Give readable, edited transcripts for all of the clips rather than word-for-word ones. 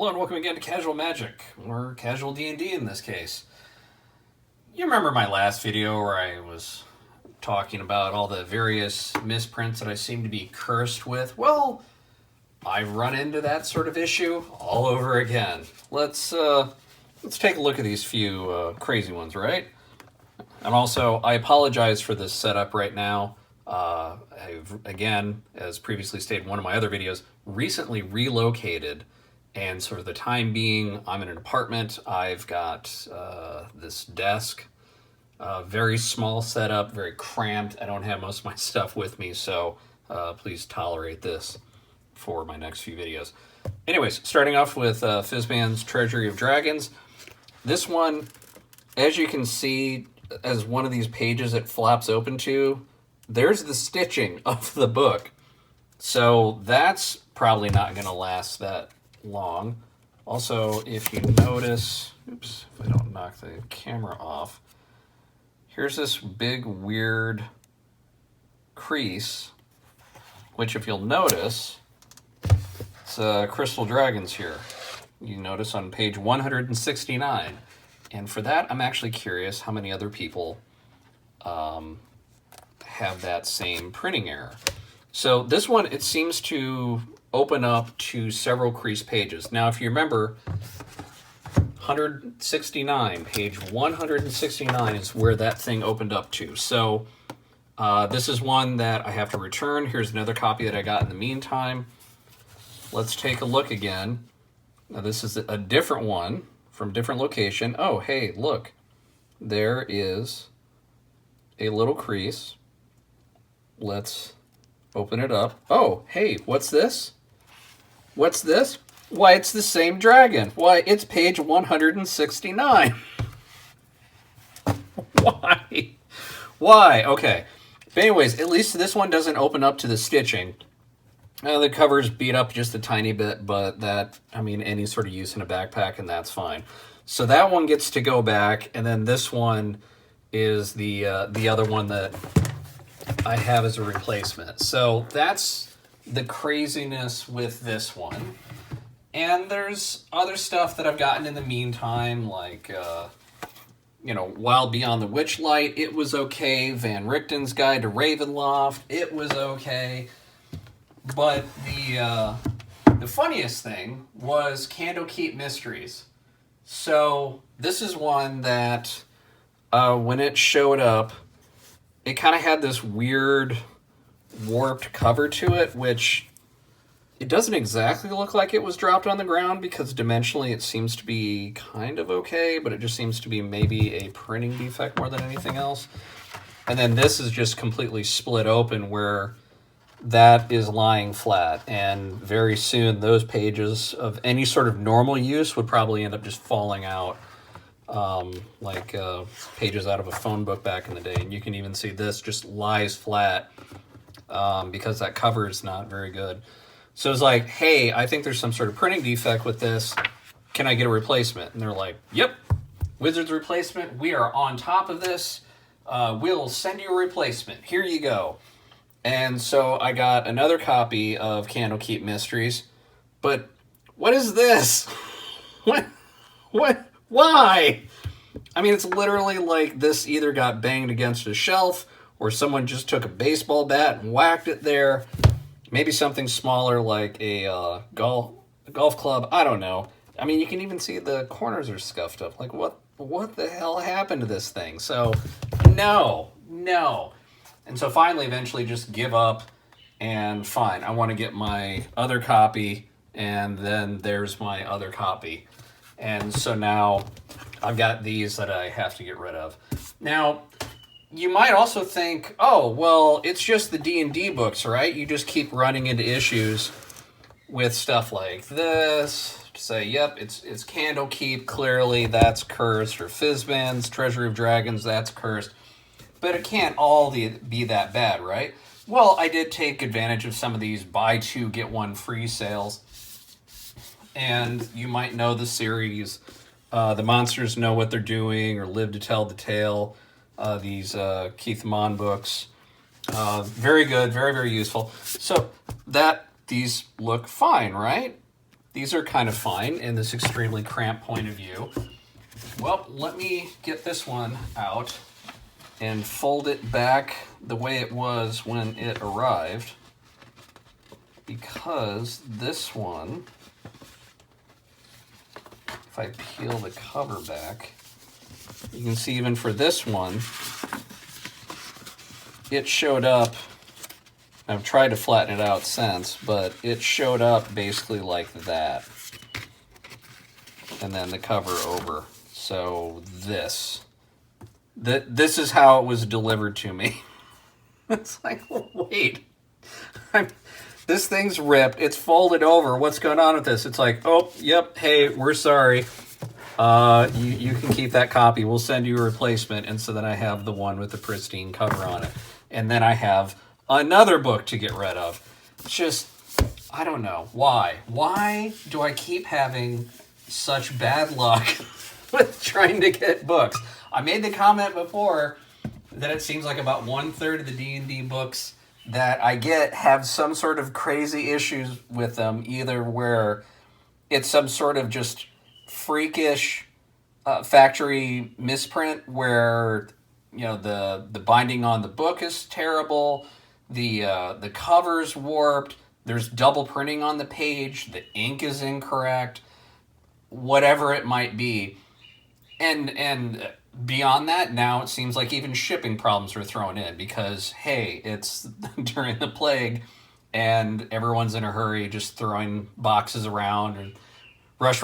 Hello and welcome again to Casual Magic, or Casual D&D in this case. You remember my last video where I was talking about all the various misprints that I seem to be cursed with? Well, I've run into that sort of issue all over again. Let's take a look at these few crazy ones, right? And also, I apologize for this setup right now. I've, again, as previously stated in one of my other videos, recently relocated. And sort of the time being, I'm in an apartment. I've got this desk, very small setup, very cramped. I don't have most of my stuff with me, so please tolerate this for my next few videos. Anyways, starting off with Fizban's Treasury of Dragons. This one, as you can see, as one of these pages it flaps open to, there's the stitching of the book. So that's probably not going to last that long. Also, if you notice, oops, if I don't knock the camera off, here's this big weird crease, which if you'll notice, it's Crystal Dragons here. You notice on page 169. And for that, I'm actually curious how many other people have that same printing error. So this one, it seems to open up to several crease pages. Now, if you remember, 169, page 169 is where that thing opened up to. So this is one that I have to return. Here's another copy that I got in the meantime. Let's take a look again. Now, this is a different one from a different location. Oh, hey, look. There is a little crease. Let's open it up. Oh, hey, what's this? What's this? Why, it's the same dragon. Why, it's page 169. Why? Why? Okay. But anyways, at least this one doesn't open up to the stitching. The cover's beat up just a tiny bit, but that, I mean, any sort of use in a backpack, and that's fine. So that one gets to go back, and then this one is the other one that I have as a replacement. So that's the craziness with this one. And there's other stuff that I've gotten in the meantime, like, Wild Beyond the Witchlight, it was okay. Van Richten's Guide to Ravenloft, it was okay. But the funniest thing was Candlekeep Mysteries. So this is one that when it showed up, it kind of had this weird warped cover to it, which it doesn't exactly look like it was dropped on the ground because dimensionally it seems to be kind of okay, but it just seems to be maybe a printing defect more than anything else. And then this is just completely split open where that is lying flat, and very soon those pages of any sort of normal use would probably end up just falling out, like pages out of a phone book back in the day. And you can even see this just lies flat because that cover is not very good. So it's like, hey, I think there's some sort of printing defect with this. Can I get a replacement? And they're like, yep, Wizards replacement. We are on top of this. We'll send you a replacement. Here you go. And so I got another copy of Candlekeep Mysteries. But what is this? What? Why? I mean, it's literally like this either got banged against a shelf or someone just took a baseball bat and whacked it there. Maybe something smaller like a golf club. I don't know. I mean, you can even see the corners are scuffed up. Like, what the hell happened to this thing? So, no. And so finally, eventually just give up and fine. I want to get my other copy, and then there's my other copy. And so now I've got these that I have to get rid of. Now, you might also think, oh, well, it's just the D&D books, right? You just keep running into issues with stuff like this. Say, yep, it's Candlekeep, clearly that's cursed, or Fizban's Treasury of Dragons, that's cursed. But it can't all be that bad, right? Well, I did take advantage of some of these buy two, get one free sales. And you might know the series, The Monsters Know What They're Doing, or Live to Tell the Tale. These Keith Mon books. Very good, very, very useful. So these look fine, right? These are kind of fine in this extremely cramped point of view. Well, let me get this one out and fold it back the way it was when it arrived, because this one, if I peel the cover back, you can see even for this one, it showed up. I've tried to flatten it out since, but it showed up basically like that. And then the cover over. So this is how it was delivered to me. It's like, wait, this thing's ripped. It's folded over. What's going on with this? It's like, oh, yep, hey, we're sorry. You can keep that copy. We'll send you a replacement. And so then I have the one with the pristine cover on it. And then I have another book to get rid of. It's just, I don't know. Why? Why do I keep having such bad luck with trying to get books? I made the comment before that it seems like about 1/3 of the D&D books that I get have some sort of crazy issues with them, either where it's some sort of just freakish factory misprint where, you know, the binding on the book is terrible, the cover's warped, there's double printing on the page, the ink is incorrect, whatever it might be. And beyond that, now it seems like even shipping problems are thrown in because, hey, it's during the plague and everyone's in a hurry just throwing boxes around and rush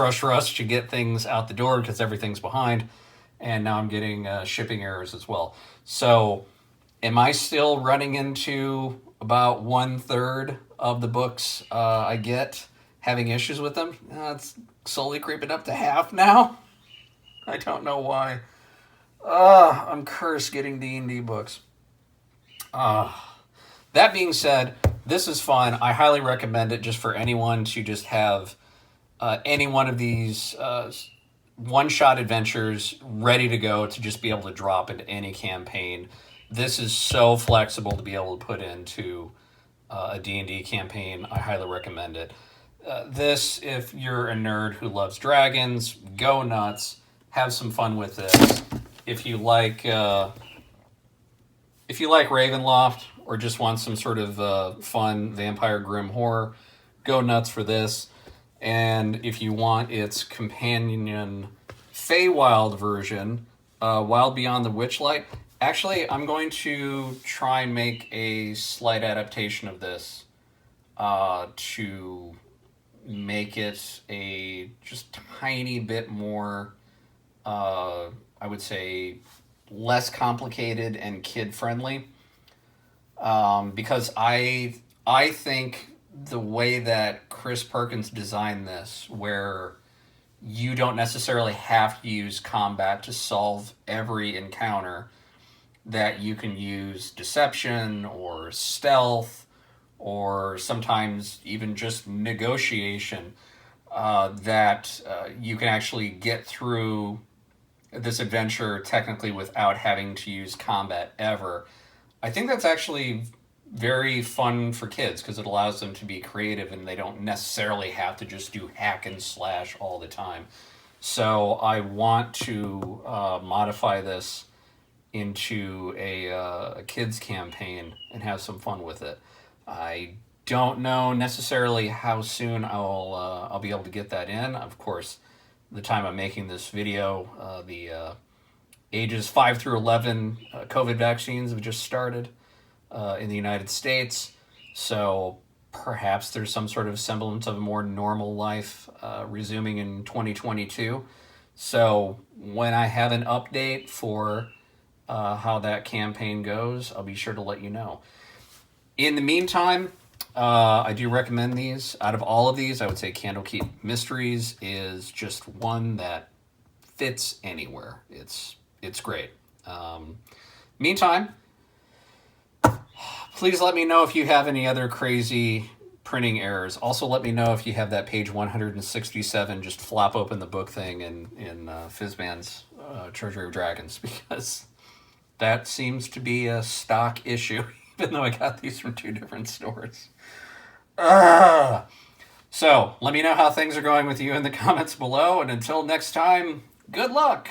to get things out the door because everything's behind. And now I'm getting shipping errors as well. So am I still running into about 1/3 of the books I get having issues with them? It's slowly creeping up to half now. I don't know why. I'm cursed getting D&D books. That being said, this is fun. I highly recommend it just for anyone to just have any one of these one-shot adventures ready to go to just be able to drop into any campaign. This is so flexible to be able to put into a D&D campaign. I highly recommend it. This, if you're a nerd who loves dragons, go nuts. Have some fun with this. If you like Ravenloft or just want some sort of fun vampire grim horror, go nuts for this. And if you want its companion Feywild version, Wild Beyond the Witchlight, actually I'm going to try and make a slight adaptation of this to make it a just tiny bit more, I would say, less complicated and kid-friendly. Because I think the way that Chris Perkins designed this, where you don't necessarily have to use combat to solve every encounter, that you can use deception or stealth or sometimes even just negotiation, that you can actually get through this adventure technically without having to use combat ever. I think that's actually very fun for kids because it allows them to be creative and they don't necessarily have to just do hack and slash all the time. So I want to modify this into a kids campaign and have some fun with it. I don't know necessarily how soon I'll be able to get that in. Of course, the time I'm making this video, the ages 5 through 11 COVID vaccines have just started in the United States. So perhaps there's some sort of semblance of a more normal life resuming in 2022. So when I have an update for how that campaign goes, I'll be sure to let you know. In the meantime, I do recommend these. Out of all of these, I would say Candlekeep Mysteries is just one that fits anywhere. It's great. Meantime, please let me know if you have any other crazy printing errors. Also, let me know if you have that page 167 just flop open the book thing in Fizzman's Treasury of Dragons, because that seems to be a stock issue, even though I got these from 2 different stores. So let me know how things are going with you in the comments below, and until next time, good luck!